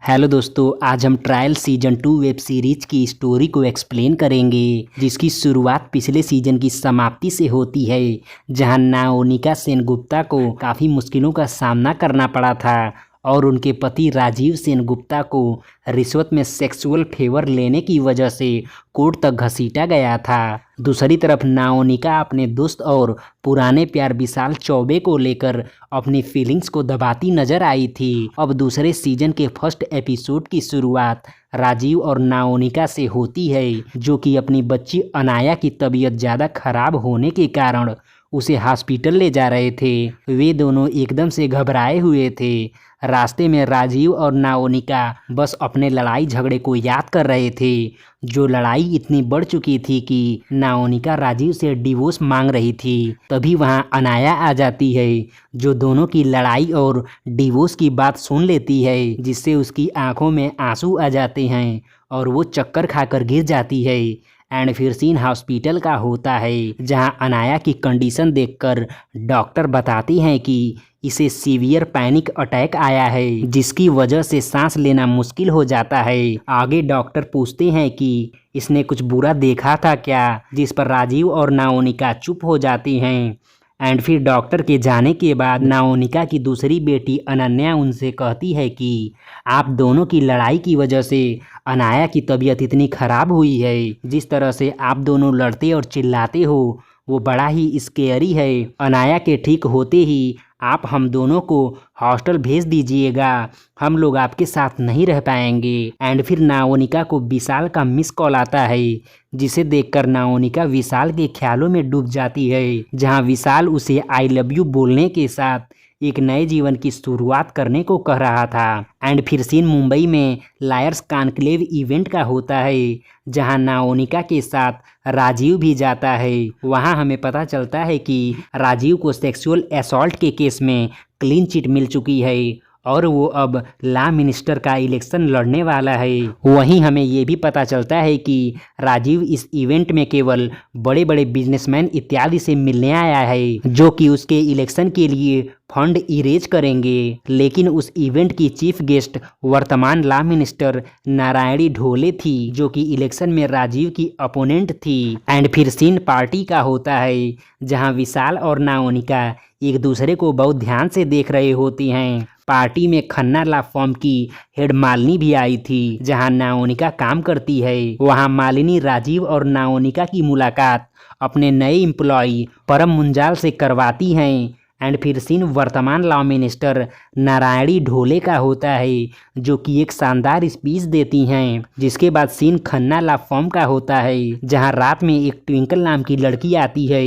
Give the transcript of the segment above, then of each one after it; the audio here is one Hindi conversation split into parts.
हेलो दोस्तों, आज हम ट्रायल सीजन 2 वेब सीरीज की स्टोरी को एक्सप्लेन करेंगे, जिसकी शुरुआत पिछले सीजन की समाप्ति से होती है, जहां नाओनिका सेनगुप्ता को काफ़ी मुश्किलों का सामना करना पड़ा था और उनके पति राजीव सेनगुप्ता को रिश्वत में सेक्सुअल फेवर लेने की वजह से कोर्ट तक घसीटा गया था। दूसरी तरफ नाओनिका अपने दोस्त और पुराने प्यार विशाल चौबे को लेकर अपनी फीलिंग्स को दबाती नजर आई थी। अब दूसरे सीजन के फर्स्ट एपिसोड की शुरुआत राजीव और नाओनिका से होती है, जो कि अपनी बच्ची अनाया की तबीयत ज़्यादा खराब होने के कारण उसे हॉस्पिटल ले जा रहे थे। वे दोनों एकदम से घबराए हुए थे। रास्ते में राजीव और नाओनिका बस अपने लड़ाई झगड़े को याद कर रहे थे, जो लड़ाई इतनी बढ़ चुकी थी कि नाओनिका राजीव से डिवोर्स मांग रही थी। तभी वहां अनाया आ जाती है, जो दोनों की लड़ाई और डिवोर्स की बात सुन लेती है, जिससे उसकी आंखों में आंसू आ जाते हैं और वो चक्कर खाकर गिर जाती है। एंड फिर सीन हॉस्पिटल का होता है, जहां अनाया की कंडीशन देखकर डॉक्टर बताती हैं कि इसे सीवियर पैनिक अटैक आया है, जिसकी वजह से सांस लेना मुश्किल हो जाता है। आगे डॉक्टर पूछते हैं कि इसने कुछ बुरा देखा था क्या, जिस पर राजीव और नाओनिका चुप हो जाती हैं। एंड फिर डॉक्टर के जाने के बाद नाओनिका की दूसरी बेटी अनन्या उनसे कहती है कि आप दोनों की लड़ाई की वजह से अनाया की तबीयत इतनी ख़राब हुई है। जिस तरह से आप दोनों लड़ते और चिल्लाते हो वो बड़ा ही स्केरी है। अनाया के ठीक होते ही आप हम दोनों को हॉस्टल भेज दीजिएगा, हम लोग आपके साथ नहीं रह पाएंगे। एंड फिर नाओनिका को विशाल का मिस कॉल आता है, जिसे देखकर नाओनिका विशाल के ख्यालों में डूब जाती है, जहां विशाल उसे आई लव यू बोलने के साथ एक नए जीवन की शुरुआत करने को कह रहा था। एंड फिर सीन मुंबई में लायर्स कॉन्क्लेव इवेंट का होता है, जहां नाओनिका के साथ राजीव भी जाता है। वहां हमें पता चलता है कि राजीव को सेक्सुअल असॉल्ट के केस में क्लीन चिट मिल चुकी है और वो अब लॉ मिनिस्टर का इलेक्शन लड़ने वाला है। वहीं हमें ये भी पता चलता है कि राजीव इस इवेंट में केवल बड़े बड़े बिजनेसमैन इत्यादि से मिलने आया है, जो कि उसके इलेक्शन के लिए फंड इरेज करेंगे। लेकिन उस इवेंट की चीफ गेस्ट वर्तमान लॉ मिनिस्टर नारायणी ढोले थी, जो कि इलेक्शन में राजीव की अपोनेंट थी। एंड फिर सीन पार्टी का होता है, जहां विशाल और नाओनिका एक दूसरे को बहुत ध्यान से देख रहे होती हैं। पार्टी में खन्ना लॉ फर्म की हेड मालिनी भी आई थी, जहां नाओनिका काम करती है। वहां मालिनी राजीव और नाओनिका की मुलाकात अपने नए एम्प्लॉय परम मुंजाल से करवाती हैं। एंड फिर सीन वर्तमान लॉ मिनिस्टर नारायणी ढोले का होता है, जो कि एक शानदार स्पीच देती हैं। जिसके बाद सीन खन्ना लॉ फर्म का होता है, जहां रात में एक ट्विंकल नाम की लड़की आती है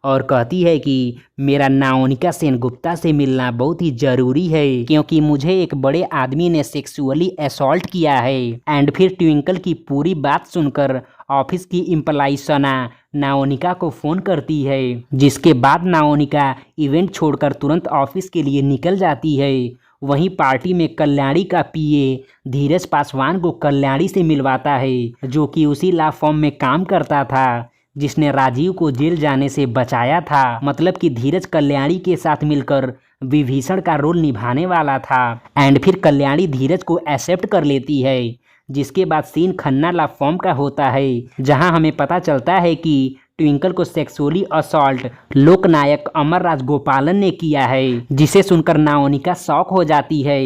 और कहती है कि मेरा नाओनिका सेनगुप्ता से मिलना बहुत ही ज़रूरी है, क्योंकि मुझे एक बड़े आदमी ने सेक्सुअली असॉल्ट किया है। एंड फिर ट्विंकल की पूरी बात सुनकर ऑफिस की एम्प्लॉय सना नाओनिका को फ़ोन करती है, जिसके बाद नाओनिका इवेंट छोड़कर तुरंत ऑफिस के लिए निकल जाती है। वहीं पार्टी में कल्याणी का पीए धीरज पासवान को कल्याणी से मिलवाता है, जो कि उसी लॉ फर्म में काम करता था जिसने राजीव को जेल जाने से बचाया था। मतलब कि धीरज कल्याणी के साथ मिलकर विभीषण का रोल निभाने वाला था। एंड फिर कल्याणी धीरज को एक्सेप्ट कर लेती है। जिसके बाद सीन खन्ना लॉ फर्म का होता है, जहां हमें पता चलता है कि ट्विंकल को सेक्सुअली असॉल्ट लोकनायक अमर राजगोपालन ने किया है, जिसे सुनकर नाओनिका शॉक हो जाती है।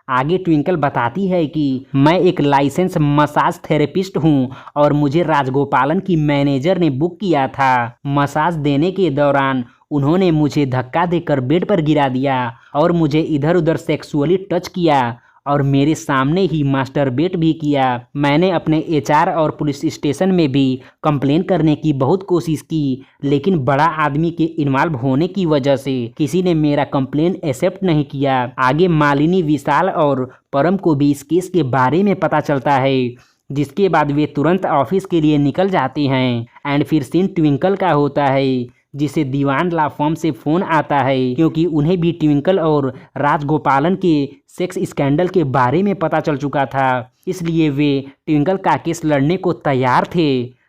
आगे ट्विंकल बताती है कि मैं एक लाइसेंस मसाज थेरेपिस्ट हूं और मुझे राजगोपालन की मैनेजर ने बुक किया था। मसाज देने के दौरान उन्होंने मुझे धक्का देकर बेड पर गिरा दिया और मुझे इधर उधर सेक्सुअली टच किया और मेरे सामने ही मास्टरबेट भी किया। मैंने अपने एचआर और पुलिस स्टेशन में भी कंप्लेन करने की बहुत कोशिश की, लेकिन बड़ा आदमी के इन्वॉल्व होने की वजह से किसी ने मेरा कंप्लेन एक्सेप्ट नहीं किया। आगे मालिनी विशाल और परम को भी इस केस के बारे में पता चलता है, जिसके बाद वे तुरंत ऑफिस के लिए निकल जाते हैं। एंड फिर सीन ट्विंकल का होता है, जिसे दीवान लॉ फर्म से फ़ोन आता है, क्योंकि उन्हें भी ट्विंकल और राजगोपालन के सेक्स स्कैंडल के बारे में पता चल चुका था। इसलिए वे ट्विंकल का केस लड़ने को तैयार थे,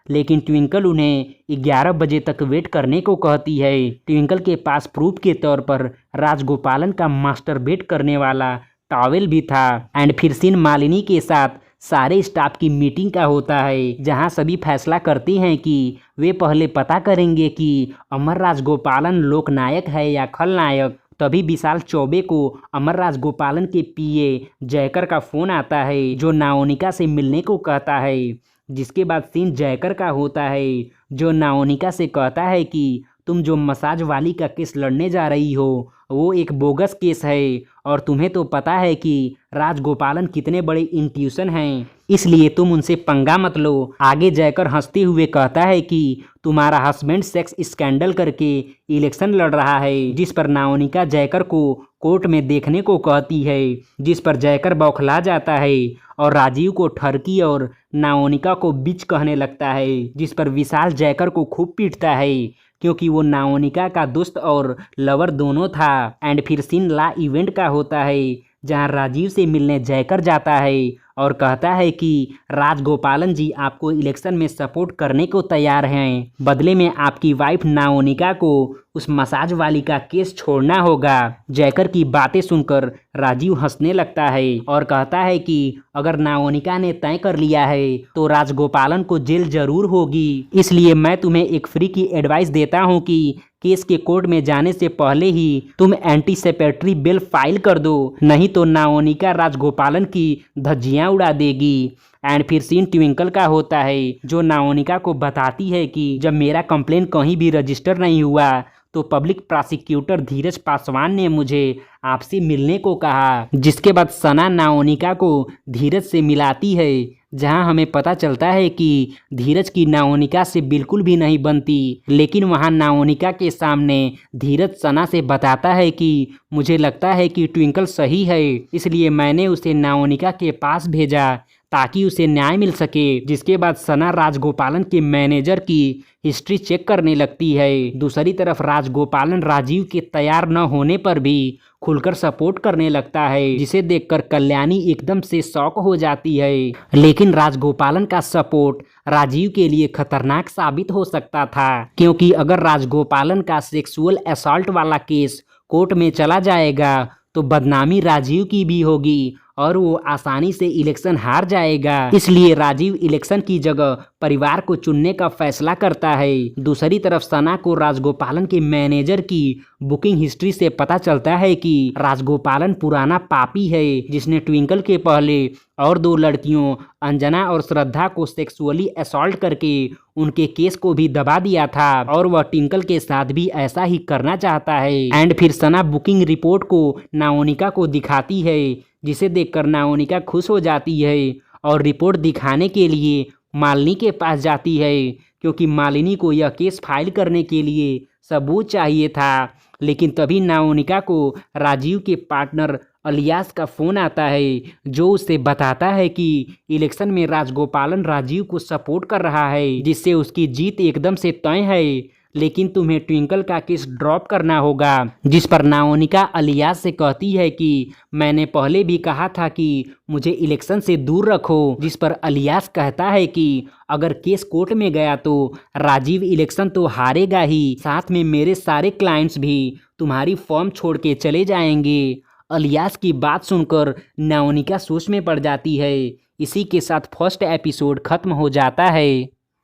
लेकिन ट्विंकल उन्हें 11 बजे तक वेट करने को कहती है। ट्विंकल के पास प्रूफ के तौर पर राजगोपालन का मास्टरबेट करने वाला टॉवेल भी था। एंड फिर सीन मालिनी के साथ सारे स्टाफ की मीटिंग का होता है, जहां सभी फैसला करते हैं कि वे पहले पता करेंगे कि अमर राजगोपालन लोकनायक है या खलनायक। तभी विशाल चौबे को अमर राजगोपालन के पीए जयकर का फ़ोन आता है, जो नाओनिका से मिलने को कहता है। जिसके बाद सीन जयकर का होता है, जो नाओनिका से कहता है कि तुम जो मसाज वाली का केस लड़ने जा रही हो वो एक बोगस केस है, और तुम्हें तो पता है कि राजगोपालन कितने बड़े इंट्यूशन हैं, इसलिए तुम उनसे पंगा मत लो। आगे जयकर हंसते हुए कहता है कि तुम्हारा हस्बैंड सेक्स स्कैंडल करके इलेक्शन लड़ रहा है, जिस पर नाओनिका जयकर को कोर्ट में देखने को कहती है, जिस पर जयकर बौखला जाता है और राजीव को ठरकी और नाओनिका को बिच कहने लगता है, जिस पर विशाल जयकर को खूब पीटता है क्योंकि वो नाओनिका का दोस्त और लवर दोनों था। एंड फिर सीन ला इवेंट का होता है, जहां राजीव से मिलने जयकर जाता है और कहता है कि राजगोपालन जी आपको इलेक्शन में सपोर्ट करने को तैयार हैं, बदले में आपकी वाइफ नाओनिका को उस मसाज वाली का केस छोड़ना होगा। जयकर की बातें सुनकर राजीव हंसने लगता है और कहता है कि अगर नाओनिका ने तय कर लिया है तो राजगोपालन को जेल जरूर होगी, इसलिए मैं तुम्हें एक फ्री की एडवाइस देता हूँ कि केस के कोर्ट में जाने से पहले ही तुम एंटीसिपेटरी बिल फाइल कर दो, नहीं तो नाओनिका राजगोपालन की धज्जियां उड़ा देगी। एंड फिर सीन ट्विंकल का होता है, जो नाओनिका को बताती है कि जब मेरा कंप्लेन कहीं भी रजिस्टर नहीं हुआ तो पब्लिक प्रोसिक्यूटर धीरज पासवान ने मुझे आपसे मिलने को कहा। जिसके बाद सना नाओनिका को धीरज से मिलाती है, जहां हमें पता चलता है कि धीरज की नाओनिका से बिल्कुल भी नहीं बनती, लेकिन वहां नाओनिका के सामने धीरज सना से बताता है कि मुझे लगता है कि ट्विंकल सही है, इसलिए मैंने उसे नाओनिका के पास भेजा ताकि उसे न्याय मिल सके। जिसके बाद सना राजगोपालन के मैनेजर की हिस्ट्री चेक करने लगती है। दूसरी तरफ राजगोपालन राजीव के तैयार न होने पर भी खुलकर सपोर्ट करने लगता है, जिसे देखकर कल्याणी एकदम से शॉक हो जाती है। लेकिन राजगोपालन का सपोर्ट राजीव के लिए खतरनाक साबित हो सकता था, क्योंकि अगर राजगोपालन का सेक्सुअल असॉल्ट वाला केस कोर्ट में चला जाएगा तो बदनामी राजीव की भी होगी और वो आसानी से इलेक्शन हार जाएगा। इसलिए राजीव इलेक्शन की जगह परिवार को चुनने का फैसला करता है। दूसरी तरफ सना को राजगोपालन के मैनेजर की बुकिंग हिस्ट्री से पता चलता है कि राजगोपालन पुराना पापी है, जिसने ट्विंकल के पहले और 2 लड़कियों अंजना और श्रद्धा को सेक्सुअली असॉल्ट करके उनके केस को भी दबा दिया था, और वह ट्विंकल के साथ भी ऐसा ही करना चाहता है। एंड फिर सना बुकिंग रिपोर्ट को नाओनिका को दिखाती है, जिसे देखकर नाओनिका खुश हो जाती है और रिपोर्ट दिखाने के लिए मालिनी के पास जाती है, क्योंकि मालिनी को यह केस फाइल करने के लिए सबूत चाहिए था। लेकिन तभी नाओनिका को राजीव के पार्टनर अलियास का फ़ोन आता है, जो उसे बताता है कि इलेक्शन में राजगोपालन राजीव को सपोर्ट कर रहा है, जिससे उसकी जीत एकदम से तय है, लेकिन तुम्हें ट्विंकल का केस ड्रॉप करना होगा। जिस पर नाओनिका अलियास से कहती है कि मैंने पहले भी कहा था कि मुझे इलेक्शन से दूर रखो, जिस पर अलियास कहता है कि अगर केस कोर्ट में गया तो राजीव इलेक्शन तो हारेगा ही, साथ में मेरे सारे क्लाइंट्स भी तुम्हारी फर्म छोड़ के चले जाएंगे। अलियास की बात सुनकर नाओनिका सोच में पड़ जाती है। इसी के साथ फर्स्ट एपिसोड खत्म हो जाता है।